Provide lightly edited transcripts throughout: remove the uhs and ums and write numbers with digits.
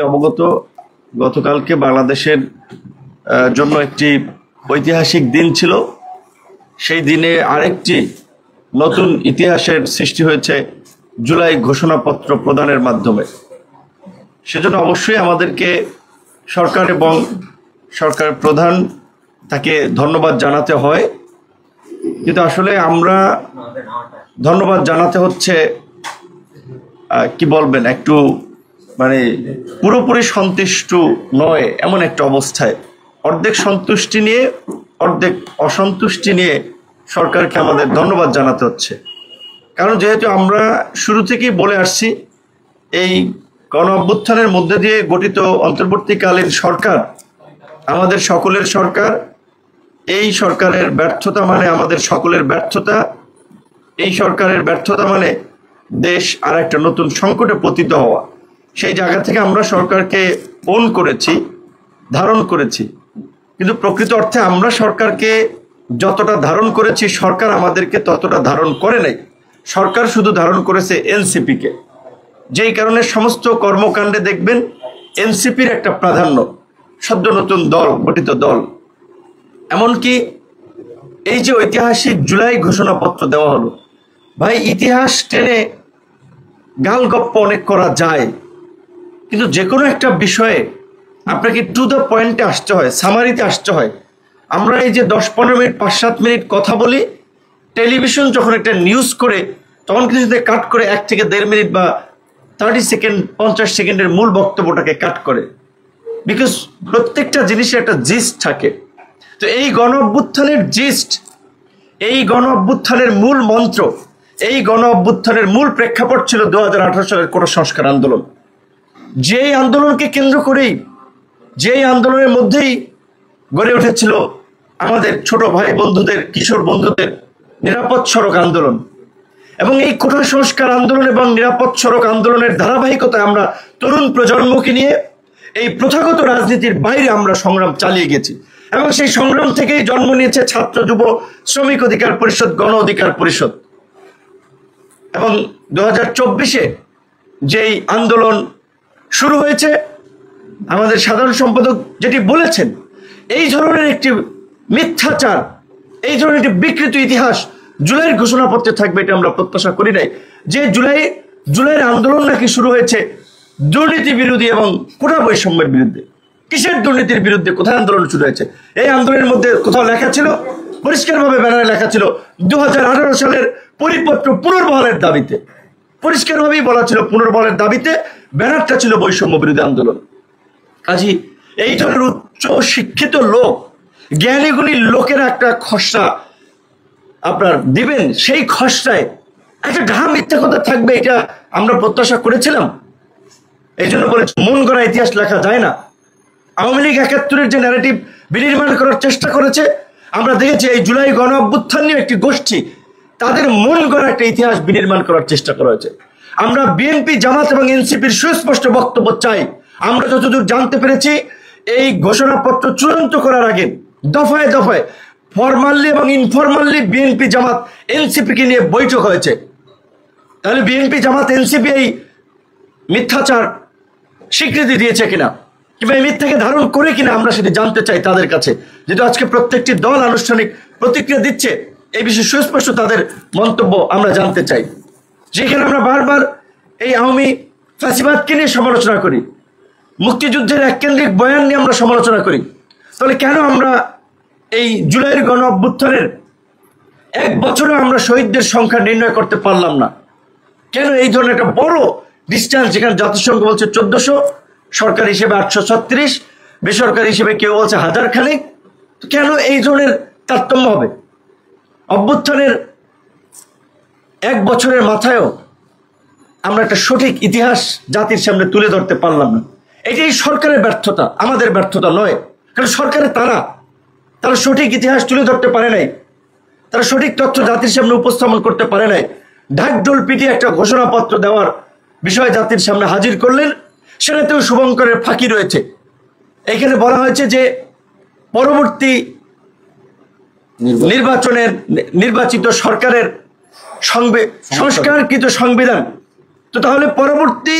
অবগত গতকালকে বাংলাদেশের জন্য একটি ঐতিহাসিক দিন ছিল। সেই দিনে আরেকটি নতুন ইতিহাসের সৃষ্টি হয়েছে জুলাই ঘোষণাপত্র প্রদানের মাধ্যমে। সেজন্য অবশ্যই আমাদেরকে সরকার এবং সরকার প্রধান তাকে ধন্যবাদ জানাতে হয়, কিন্তু আসলে আমরা ধন্যবাদ জানাতে হচ্ছে কি বলবেন, একটু মানে পুরোপুরি সন্তুষ্ট নয় এমন একটা অবস্থায়, অর্ধেক সন্তুষ্টি নিয়ে অর্ধেক অসন্তুষ্টি নিয়ে সরকারকে আমাদের ধন্যবাদ জানাতে হচ্ছে। কারণ যেহেতু আমরা শুরু থেকেই বলে আসছি, এই গণ অভ্যুত্থানের মধ্যে দিয়ে গঠিত অন্তর্বর্তীকালীন সরকার আমাদের সকলের সরকার। এই সরকারের ব্যর্থতা মানে আমাদের সকলের ব্যর্থতা। এই সরকারের ব্যর্থতা মানে দেশ আর একটা নতুন সংকটে পতিত হওয়া। সেই জায়গা থেকে আমরা সরকারকে ওন করেছি, ধারণ করেছি, কিন্তু প্রকৃত অর্থে আমরা সরকারকে যতটা ধারণ করেছি সরকার আমাদেরকে ততটা ধারণ করে নাই। সরকার শুধু ধারণ করেছে এনসিপিকে, যেই কারণে সমস্ত কর্মকাণ্ডে দেখবেন এনসিপির একটা প্রাধান্য, সদ্য নতুন দল গঠিত দল। এমনকি এই যে ঐতিহাসিক জুলাই ঘোষণাপত্র দেওয়া হলো, ভাই ইতিহাস টেনে গালগপ্প অনেক করা যায়, কিন্তু যে কোনো একটা বিষয়ে আপনাকে টু দ্য পয়েন্টে আসতে হয়, সামারিতে আসতে হয়। আমরা এই যে 10-15 মিনিট 5-7 মিনিট কথা বলি, টেলিভিশন যখন একটা নিউজ করে তখন কিছুতে কাট করে 1 থেকে 1.5 মিনিট বা 30 সেকেন্ড 50 সেকেন্ডের মূল বক্তব্যটাকে কাট করে, বিকজ প্রত্যেকটা জিনিসের একটা জিস্ট থাকে। তো এই গণ অভ্যুত্থানের জিস্ট, এই গণ অভ্যুত্থানের মূল মন্ত্র, এই গণ অভ্যুত্থানের মূল প্রেক্ষাপট ছিল 2018 সালের কোটা সংস্কার আন্দোলন। যেই আন্দোলনকে কেন্দ্র করেই, যেই আন্দোলনের মধ্যেই গড়ে উঠেছিল আমাদের ছোট ভাই বন্ধুদের, কিশোর বন্ধুদের নিরাপদ সড়ক আন্দোলন। এবং এই কোটা সংস্কার আন্দোলন এবং নিরাপদ সড়ক আন্দোলনের ধারাবাহিকতায় আমরা তরুণ প্রজন্মকে নিয়ে এই প্রথাগত রাজনীতির বাইরে আমরা সংগ্রাম চালিয়ে গেছি। এবং সেই সংগ্রাম থেকেই জন্ম নিয়েছে ছাত্র যুব শ্রমিক অধিকার পরিষদ, গণ অধিকার পরিষদ। এবং 2024-এ যেই আন্দোলন শুরু হয়েছে, আমাদের সাধারণ সম্পাদক যেটি বলেছেন, এই ধরনের একটি মিথ্যাচার, এই ধরনের একটি বিকৃত ইতিহাস জুলাইয়ের ঘোষণাপত্রে থাকবে, এটা আমরা প্রত্যাশা করি নাই। যে জুলাইয়ের আন্দোলন নাকি শুরু হয়েছে দুর্নীতি বিরোধী এবং কোটা বৈষম্যের বিরুদ্ধে। কিসের দুর্নীতির বিরুদ্ধে? কোথায় আন্দোলন শুরু হয়েছে? এই আন্দোলনের মধ্যে কোথাও লেখা ছিল, পরিষ্কারভাবে ব্যানারে লেখা ছিল 2018 সালের পরিপত্র পুনর্বহালের দাবিতে, পরিষ্কারভাবেই বলা ছিল পুনর্বহালের দাবিতে, ব্যানারটা ছিল বৈষম্য বিরোধী আন্দোলন। কাজী এই ধরনের উচ্চ শিক্ষিত লোক, জ্ঞানীগুলি লোকেরা একটা খসড়া আপনার দিবেন, সেই খসড়ায় একটা ঢাম মিথ্যা কথা থাকবে, এটা আমরা প্রত্যাশা করেছিলাম। এই জন্য বলে মন গড়া ইতিহাস লেখা যায় না। আওয়ামী লীগ 71-এর যে ন্যারেটিভ বিনির্মাণ করার চেষ্টা করেছে, আমরা দেখেছি এই জুলাই গণ অভ্যুত্থান নিয়ে একটি গোষ্ঠী, তাদের মন গড়া একটা ইতিহাস বিনির্মাণ করার চেষ্টা করা হয়েছে। আমরা বিএনপি, জামাত এবং এনসিপির সুস্পষ্ট বক্তব্য চাই। আমরা যতদূর জানতে পেরেছি, এই ঘোষণাপত্র চূড়ান্ত করার আগে দফায় দফায় ফরমালি এবং ইনফরমালি বিএনপি, জামাত, এনসিপিকে নিয়ে বৈঠক হয়েছে। তাহলে বিএনপি, জামাত, এনসিপি এই মিথ্যাচার স্বীকৃতি দিয়েছে কিনা, কিংবা এই মিথ্যাকে ধারণ করে কিনা, আমরা সেটি জানতে চাই তাদের কাছে। যেহেতু আজকে প্রত্যেকটি দল আনুষ্ঠানিক প্রতিক্রিয়া দিচ্ছে, এই বিষয়ে সুস্পষ্ট তাদের মন্তব্য আমরা জানতে চাই। যেখানে আমরা বারবার এই আওয়ামী ফ্যাসিবাদকে নিয়ে সমালোচনা করি, মুক্তিযুদ্ধের এককেন্দ্রিক বয়ান নিয়ে আমরা সমালোচনা করি, তাহলে কেন আমরা এই জুলাইয়ের গণ অভ্যুত্থানের 1 বছরে আমরা শহীদদের সংখ্যা নির্ণয় করতে পারলাম না? কেন এই ধরনের একটা বড় ডিস্টেন্স, যেখানে জাতিসংঘ বলছে 1400, সরকারি হিসেবে 836, বেসরকারি হিসেবে কেউ বলছে 1000 খানেক, তো কেন এই ধরনের তারতম্য হবে? অভ্যুত্থানের 1 বছরের মাথায়ও আমরা একটা সঠিক ইতিহাস জাতির সামনে তুলে ধরতে পারলাম না। এটাই সরকারের ব্যর্থতা, আমাদের ব্যর্থতা নয়। কারণ সরকারের তারা সঠিক ইতিহাস তুলে ধরতে পারে নাই, তারা সঠিক তথ্য জাতির সামনে উপস্থাপন করতে পারে নাই। ঢাকঢোল পিটিয়ে একটা ঘোষণাপত্র দেওয়ার বিষয় জাতির সামনে হাজির করলেন, সেটাতেও শুভঙ্করের ফাঁকি রয়েছে। এখানে বলা হয়েছে যে পরবর্তী নির্বাচিত সরকারের সংস্কারকৃত সংবিধান, তো তাহলে পরবর্তী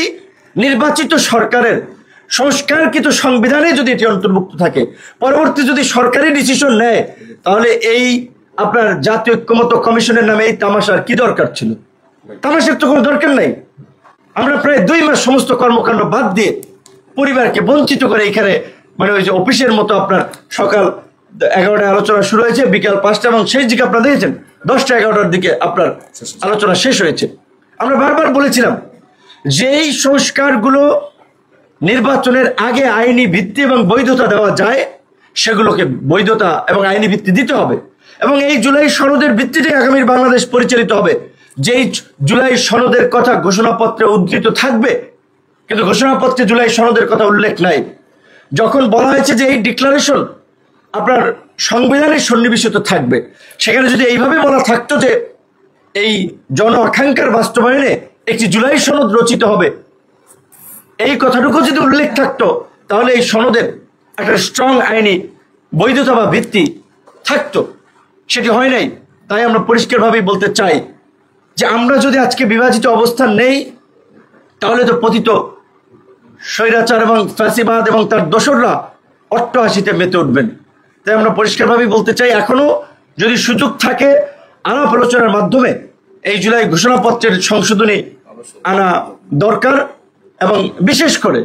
নির্বাচিত সরকারের সংস্কারকৃত সংবিধানে যদি এটি অন্তর্ভুক্ত থাকে, পরবর্তী যদি সরকারি ডিসিশন নেয়, তাহলে এই আপনার জাতীয় ঐক্যমত্য কমিশনের নামে এই তামাশার কি দরকার ছিল? তামাশার তো কোনো দরকার নাই। আমরা প্রায় 2 মাস সমস্ত কর্মকাণ্ড বাদ দিয়ে পরিবারকে বঞ্চিত করে এখানে মানে ওই যে অফিসের মতো আপনার সকাল 11টায় আলোচনা শুরু হয়েছে, বিকাল 5টা, এবং শেষ দিকে আপনারা দেখেছেন 10টা 11টার দিকে আপনার আলোচনা শেষ হয়েছে। আমরা বারবার বলেছিলাম যে এই সংস্কারগুলো নির্বাচনের আগে আইনি ভিত্তি এবং বৈধতা দেওয়া যায়, সেগুলোকে বৈধতা এবং আইনি ভিত্তি দিতে হবে, এবং এই জুলাই সনদের ভিত্তিতে আগামীর বাংলাদেশ পরিচালিত হবে। যেই জুলাই সনদের কথা ঘোষণাপত্রে উদ্ধৃত থাকবে, কিন্তু ঘোষণাপত্রে জুলাই সনদের কথা উল্লেখ নাই। যখন বলা হয়েছে যে এই ডিক্লারেশন আপনার সংবিধানের সন্নিবেশিত থাকবে, সেখানে যদি এইভাবে বলা থাকতো যে এই জন আকাঙ্ক্ষার বাস্তবায়নে একটি জুলাই সনদ রচিত হবে, এই কথাটুকু যদি উল্লেখ থাকতো, তাহলে এই সনদের একটা স্ট্রং আইনি বৈধতা বা ভিত্তি থাকতো। সেটি হয় নাই। তাই আমরা পরিষ্কারভাবেই বলতে চাই যে আমরা যদি আজকে বিভাজিত অবস্থান নেই, তাহলে তো পতিত স্বৈরাচার এবং ফ্যাসিবাদ এবং তার দোসররা অট্টহাসিতে মেতে উঠবেন। তাই আমরা পরিষ্কারভাবেই বলতে চাই, এখনো যদি সুযোগ থাকে আলাপ আলোচনার মাধ্যমে এই জুলাই ঘোষণাপত্রের সংশোধনী আনা দরকার। এবং বিশেষ করে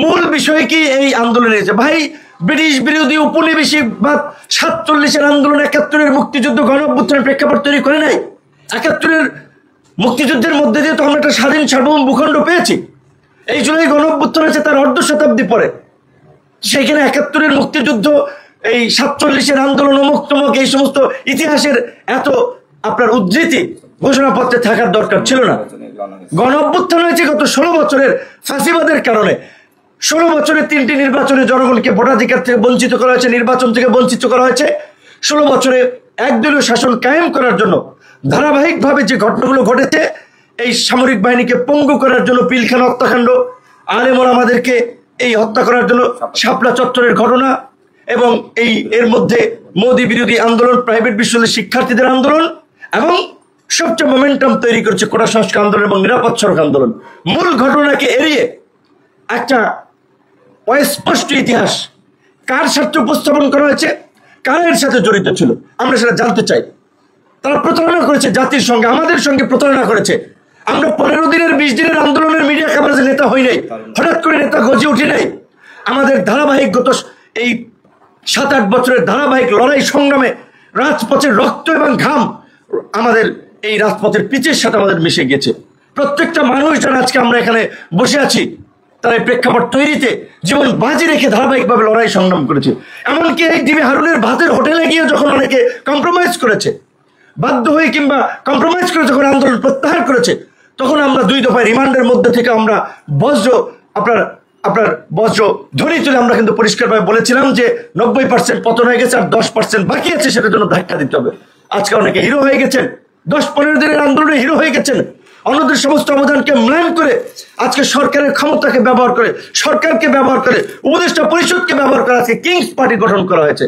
মূল বিষয় কি এই আন্দোলনে ভাই, ব্রিটিশ বিরোধী উপনিবেশিকবাদ 47-এর আন্দোলন 71-এর মুক্তিযুদ্ধ গণঅভ্যুত্থানের প্রেক্ষাপট তৈরি করে নাই। 71-এর মুক্তিযুদ্ধের মধ্যে দিয়ে তো আমরা একটা স্বাধীন সার্বভৌম ভূখণ্ড পেয়েছি। এই জুলাই গণঅভ্যুত্থান আছে তার অর্ধ শতাব্দী পরে। সেইখানে 71-এর মুক্তিযুদ্ধ, এই 47-এর আন্দোলন, অমুক তমুক, এই সমস্ত ইতিহাসের এত আপনার উদ্ধৃতি ঘোষণাপত্রে থাকার দরকার ছিল না। গণঅভ্যুত্থান হয়েছে গত 16 বছরের ফ্যাসিবাদের কারণে। 16 বছরে 3টি নির্বাচনে জনগণকে ভোটাধিকার থেকে বঞ্চিত করা হয়েছে, নির্বাচন থেকে বঞ্চিত করা হয়েছে। 16 বছরে একদলীয় শাসন কায়েম করার জন্য ধারাবাহিকভাবে যে ঘটনাগুলো ঘটেছে, এই সামরিক বাহিনীকে পঙ্গু করার জন্য পিলখানা হত্যাকাণ্ড, আলেম ওলামাদেরকে এই হত্যা করার জন্য শাপলা চত্বরের ঘটনা, এবং এর মধ্যে মোদী বিরোধী আন্দোলন, প্রাইভেট বিশ্ববিদ্যালয়ের শিক্ষার্থীদের আন্দোলন, এবং সবচেয়ে মোমেন্টাম তৈরি করেছে কোটা সংস্কার আন্দোলন এবং নিরাপদ সড়ক আন্দোলন। মূল ঘটনাকে এড়িয়ে একটা অস্পষ্ট ইতিহাস কার স্বার্থে উপস্থাপন করা হয়েছে, কারা এর সাথে জড়িত ছিল, আমরা সেটা জানতে চাই। তারা প্রতারণা করেছে জাতির সঙ্গে, আমাদের সঙ্গে প্রতারণা করেছে। আমরা 15 দিনের 20 দিনের আন্দোলনের মিডিয়া কভারেজে নেতা হই নাই, হঠাৎ করে নেতা গজে উঠি নাই। আমাদের ধারাবাহিক গত এই 7-8 বছরের ধারাবাহিক লড়াই সংগ্রামে রাজপথের রক্ত এবং ঘাম আমাদের এই রাজপথের পিচের সাথে আমাদের মিশে গেছে। প্রত্যেকটা মানুষ যারা আজকে আমরা এখানে বসে আছি, তারা এই প্রেক্ষাপট তৈরিতে জীবন বাজি রেখে ধারাবাহিকভাবে লড়াই সংগ্রাম করেছে। এমনকি এই ডিবি হারুনের ভাতের হোটেলে গিয়ে যখন অনেকে কম্প্রোমাইজ করেছে, বাধ্য হয়ে কিংবা কম্প্রোমাইজ করে যখন আন্দোলন প্রত্যাহার করেছে, তখন আমরা 2 দফায় রিমান্ডের মধ্যে থেকে আমরা আপনার বজ্র ধ্বনি তুলে আমরা কিন্তু পরিষ্কারভাবে বলেছিলাম যে 90% পতন হয়ে গেছে, আর 10% বাকি আছে, সেটার জন্য ধাক্কা দিতে হবে। আজকে অনেকে হিরো হয়ে গেছেন, 10-15 দিনের আন্দোলনে হিরো হয়ে গেছেন। অন্যদের সমস্ত অবদানকে ম্লান করে আজকে সরকারের ক্ষমতাকে ব্যবহার করে, সরকারকে ব্যবহার করে, উপদেষ্টা পরিষদকে ব্যবহার করে আজকে কিংস পার্টি গঠন করা হয়েছে।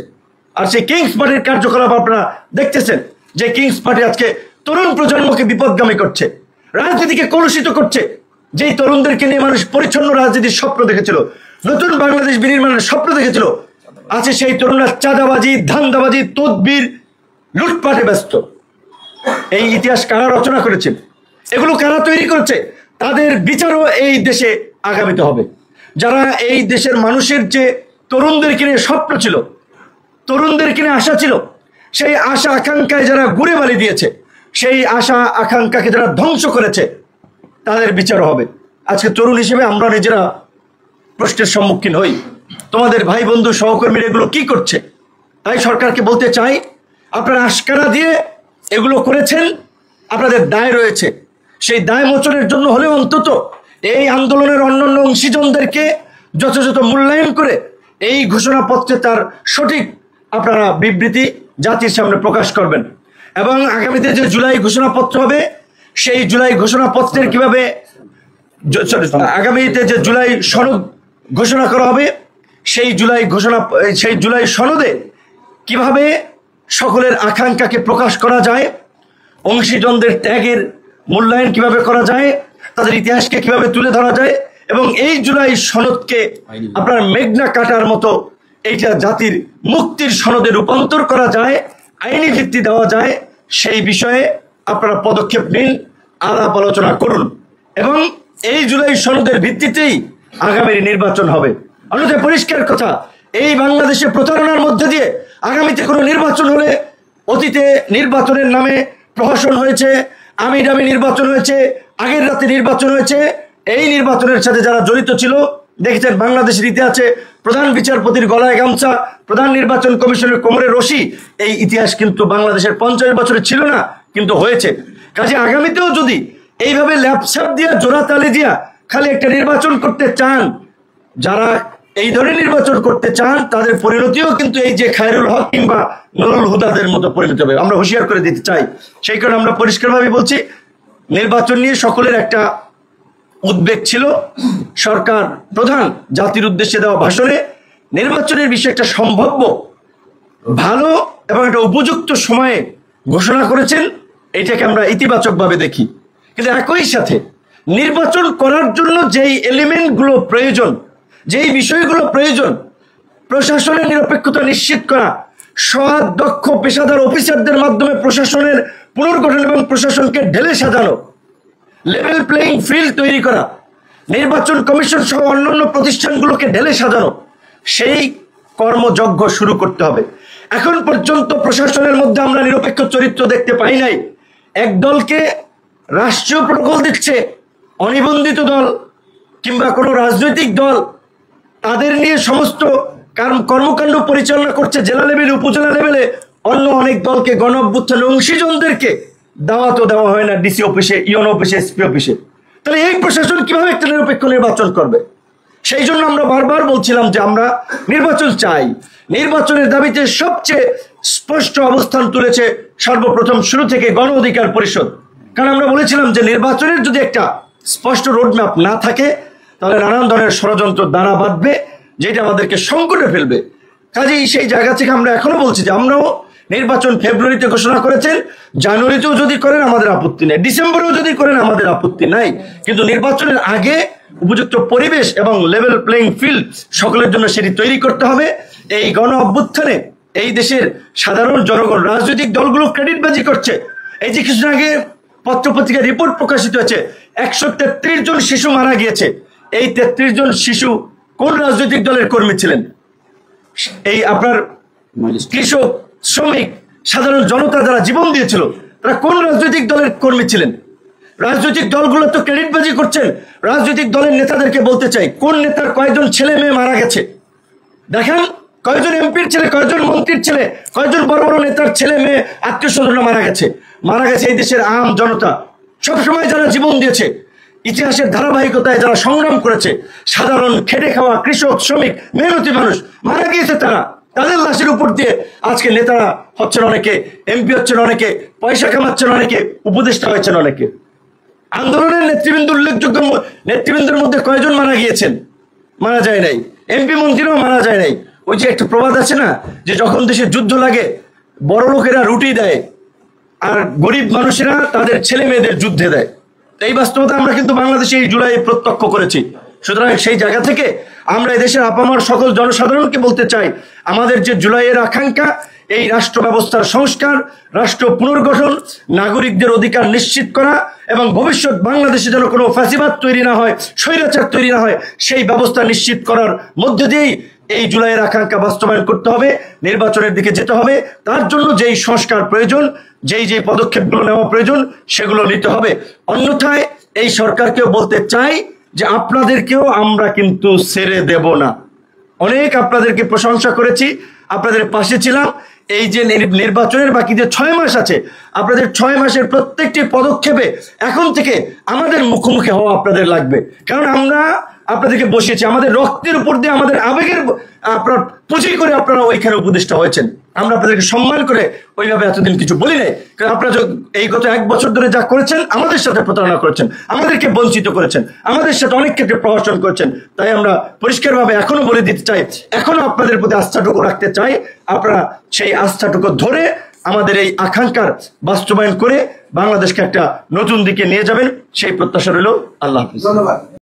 আর সেই কিংস পার্টির কার্যকলাপ আপনারা দেখতেছেন যে কিংস পার্টি আজকে তরুণ প্রজন্মকে বিপদগামী করছে, রাজনীতিকে কলুষিত করছে। যেই তরুণদেরকে নিয়ে মানুষ পরিচ্ছন্ন রাজনীতির স্বপ্ন দেখেছিল, নতুন বাংলাদেশ বিনির্মাণের স্বপ্ন দেখেছিল, আছে সেই তরুণরা চাঁদাবাজি, ধান্দাবাজি, তদবির, লুটপাটে ব্যস্ত। এই ইতিহাস কারা রচনা করেছে, এগুলো কারা তৈরি করেছে, তাদের বিচারও এই দেশে আগামীতে হবে। যারা এই দেশের মানুষের যে তরুণদেরকে নিয়ে স্বপ্ন ছিল, তরুণদেরকে নিয়ে আশা ছিল, সেই আশা আকাঙ্ক্ষায় যারা গুড়ে বালি দিয়েছে, সেই আশা আকাঙ্ক্ষাকে যারা ধ্বংস করেছে, তাদের বিচারও হবে। আজকে তরুণ হিসেবে আমরা নিজেরা প্রশ্নের সম্মুখীন হই, তোমাদের ভাই বন্ধু সহকর্মীরা এগুলো কি করছে। তাই সরকারকে বলতে চাই, আপনারা আশকারা দিয়ে এগুলো করেছেন, আপনাদের দায় রয়েছে। সেই দায় মোচনের জন্য হলেও অন্তত এই আন্দোলনের অন্যান্য অংশীজনদেরকে যথাযথ মূল্যায়ন করে এই ঘোষণাপত্রে তার সঠিক আপনারা বিবৃতি জাতির সামনে প্রকাশ করবেন। এবং আগামীতে যে জুলাই ঘোষণাপত্র হবে, সেই জুলাই ঘোষণাপত্রের কিভাবে আগামীতে যে জুলাই সনদ ঘোষণা করা হবে, সেই জুলাই সনদে কিভাবে সকলের আকাঙ্ক্ষাকে প্রকাশ করা যায়, অংশীজনদের ত্যাগের মূল্যায়ন কিভাবে করা যায়, তাদের ইতিহাসকে কিভাবে তুলে ধরা যায়, এবং এই জুলাই সনদকে আপনার মেঘনা কাটার মতো এইটা জাতির মুক্তির সনদে রূপান্তর করা যায়, আইনি ভিত্তি দেওয়া যায়, সেই বিষয়ে আপনারা পদক্ষেপ নিন, আলাপ আলোচনা করুন এবং এই জুলাই সনদের ভিত্তিতেই আগামী নির্বাচন হবে। অন্যথায় পরিষ্কার কথা, এই বাংলাদেশে প্রতারণার মধ্যে দিয়ে আগামীতে কোনো নির্বাচন হলে, অতীতে নির্বাচনের নামে প্রহসন হয়েছে, আমি দামি নির্বাচন হয়েছে, আগের রাতে নির্বাচন হয়েছে, এই নির্বাচনের সাথে যারা জড়িত ছিল দেখেছেন বাংলাদেশের ইতিহাসে প্রধান বিচারপতির গলায় গামছা, প্রধান নির্বাচন কমিশনের কোমরে রশি, এই ইতিহাস কিন্তু বাংলাদেশের 50 বছরে ছিল না, কিন্তু হয়েছে। কাজে আগামীতেও যদি এইভাবে ল্যাপসাপ দিয়া জোড়াতালি দিয়া খালি একটা নির্বাচন করতে চান, যারা এই ধরনের নির্বাচন করতে চান তাদের পরিণতিও কিন্তু এই যে খায়রুল হক কিংবা নুরুল হুদাদের মতো পরিণতি হবে, আমরা হুঁশিয়ার করে দিতে চাই। সেই কারণে আমরা পরিষ্কারভাবে বলছি, নির্বাচন নিয়ে সকলের একটা উদ্বেগ ছিল। সরকার প্রধান জাতির উদ্দেশ্যে দেওয়া ভাষণে নির্বাচনের বিষয়ে একটা সম্ভাব্য ভালো এবং একটা উপযুক্ত সময়ে ঘোষণা করেছেন, এটাকে আমরা ইতিবাচকভাবে দেখি। কিন্তু একই সাথে নির্বাচন করার জন্য যেই এলিমেন্টগুলো প্রয়োজন, যেই বিষয়গুলো প্রয়োজন, প্রশাসনের নিরপেক্ষতা নিশ্চিত করা, সৎ দক্ষ পেশাদার অফিসারদের মাধ্যমে প্রশাসনের পুনর্গঠন এবং প্রশাসনকে ঢেলে সাজানো, লেভেল প্লেইং ফিল্ড তৈরি করা, নির্বাচন কমিশন সহ অন্যান্য প্রতিষ্ঠানগুলোকে ঢেলে সাজানো, সেই কর্মযজ্ঞ শুরু করতে হবে। এখন পর্যন্ত প্রশাসনের মধ্যে আমরা নিরপেক্ষ চরিত্র দেখতে পাই নাই। এক দলকে রাষ্ট্রীয় প্রটোকল দিচ্ছে, অনিবন্ধিত দল কিংবা কোনো রাজনৈতিক দল তাদের নিয়ে সমস্ত কর্মকাণ্ড পরিচালনা করছে জেলা লেভেলে, উপজেলা লেভেলে। অন্য অনেক দলকে, গণ অভ্যুত্থানের অংশীজনদেরকে দাওয়াতও দেওয়া হয় না ডিসি অফিসে, ইউনো অফিসে, এসপি অফিসে। তাহলে এই প্রশাসন কিভাবে একটা নিরপেক্ষ নির্বাচন করবে? সেই জন্য আমরা বারবার বলছিলাম যে আমরা নির্বাচন চাই। নির্বাচনের দাবিতে সবচেয়ে স্পষ্ট অবস্থান তুলেছে সর্বপ্রথম শুরু থেকে গণ অধিকার পরিষদ। কারণ আমরা বলেছিলাম যে নির্বাচনের যদি একটা স্পষ্ট রোডম্যাপ না থাকে তাহলে নানান ধরনের ষড়যন্ত্র দ্বারা বাঁধবে, যেটা আমাদেরকে সংকটে ফেলবে। কাজেই সেই জায়গা থেকে আমরা এখনো বলছি যে আমরাও নির্বাচন ফেব্রুয়ারিতে ঘোষণা করেছেন, জানুয়ারিতেও যদি করেন আমাদের আপত্তি নেই, ডিসেম্বরেও যদি করেন আমাদের আপত্তি নাই, কিন্তু নির্বাচনের আগে উপযুক্ত পরিবেশ এবং লেভেল প্লেইং ফিল্ড সকলের জন্য সেটি তৈরি করতে হবে। এই গণ অভ্যুত্থানে এই দেশের সাধারণ জনগণ রাজনৈতিক দলগুলো ক্রেডিটবাজি করছে। এই যে কিছুদিন আগে পত্রপত্রিকায় রিপোর্ট প্রকাশিত হয়েছে, 133 জন শিশু মারা গিয়েছে। এই 33 জন শিশু কোন রাজনৈতিক দলের কর্মী ছিলেন? এই আপনার কৃষক, শ্রমিক, সাধারণ জনতা যারা জীবন দিয়েছিল তারা কোন রাজনৈতিক দলের কর্মী ছিলেন? রাজনৈতিক দলগুলো তো ক্রেডিটবাজি করছেন। রাজনৈতিক দলের নেতাদেরকে বলতে চাই, কোন নেতার কয়জন ছেলে মেয়ে মারা গেছে দেখেন, কয়জন এমপির ছেলে, কয়জন মন্ত্রীর ছেলে, কয়জন বড় বড় নেতার ছেলে মেয়ে আত্মীয় স্বজনরা মারা গেছে। মারা গেছে এই দেশের আম জনতা, সবসময় যারা জীবন দিয়েছে, ইতিহাসের ধারাবাহিকতায় যারা সংগ্রাম করেছে, সাধারণ খেটে খাওয়া কৃষক, শ্রমিক, মেহনতি মানুষ মারা গিয়েছে। তাদের লাশের উপর দিয়ে আজকে নেতারা হচ্ছেন অনেকে, এমপি হচ্ছেন অনেকে, পয়সা কামাচ্ছেন অনেকে, উপদেষ্টা হয়েছেন অনেকে। আন্দোলনের নেতৃবৃন্দ, উল্লেখযোগ্য নেতৃবৃন্দের মধ্যে কয়জন মারা গিয়েছেন? মারা যায় নাই। এমপি মন্ত্রীরাও মারা যায় নাই। ওই যে একটা প্রবাদ আছে না, যে যখন দেশে যুদ্ধ লাগে বড় লোকেরা রুটি দেয় আর গরিব মানুষেরা তাদের ছেলে মেয়েদের যুদ্ধে দেয়। এই বাস্তবতা আমরা কিন্তু বাংলাদেশে এই জুলাই প্রত্যক্ষ করেছি। সুতরাং সেই জায়গা থেকে আমরা এদেশের আপামর সকল জনসাধারণকে বলতে চাই, আমাদের যে জুলাইয়ের আকাঙ্ক্ষা, এই রাষ্ট্র ব্যবস্থার সংস্কার, রাষ্ট্র পুনর্গঠন, নাগরিকদের অধিকার নিশ্চিত করা এবং ভবিষ্যৎ বাংলাদেশে যেন কোনো ফ্যাসিবাদ তৈরি না হয়, স্বৈরাচার তৈরি না হয়, সেই ব্যবস্থা নিশ্চিত করার মধ্য দিয়েই এই জুলাইয়ের আকাঙ্ক্ষা বাস্তবায়ন করতে হবে। নির্বাচনের দিকে যেতে হবে। তার জন্য যেই সংস্কার প্রয়োজন, যেই পদক্ষেপগুলো নেওয়া প্রয়োজন, সেগুলো নিতে হবে। অন্যথায় এই সরকারকেও বলতে চাই যে আপনাদেরকেও আমরা কিন্তু ছেড়ে দেব না। অনেক আপনাদেরকে প্রশংসা করেছি, আপনাদের পাশে ছিলাম। এই যে নির্বাচনের বাকি যে 6 মাস আছে, আপনাদের 6 মাসের প্রত্যেকটি পদক্ষেপে এখন থেকে আমাদের মুখোমুখি হওয়া আপনাদের লাগবে। কারণ আমরা আপনাদেরকে বসিয়েছি, আমাদের রক্তের উপর দিয়ে, আমাদের আবেগের আপনার পুঁজি করে আপনারা ওইখানে উপদেষ্টা হয়েছেন। আমরা আপনাদেরকে সম্মান করে ওইভাবে এতদিন কিছু বলি নাই। কারণ আপনারা এই গত 1 বছর ধরে যা করেছেন, আমাদের সাথে প্রতারণা করেছেন, আমাদেরকে বঞ্চিত করেছেন, আমাদের সাথে অনেক ক্ষেত্রে প্রহসন করেছেন। তাই আমরা পরিষ্কারভাবে এখনো বলে দিতে চাই, এখনো আপনাদের প্রতি আস্থাটুকু রাখতে চাই। আপনারা সেই আস্থাটুকু ধরে আমাদের এই আকাঙ্ক্ষার বাস্তবায়ন করে বাংলাদেশকে একটা নতুন দিকে নিয়ে যাবেন, সেই প্রত্যাশা রইল। আল্লাহ হাফেজ। ধন্যবাদ।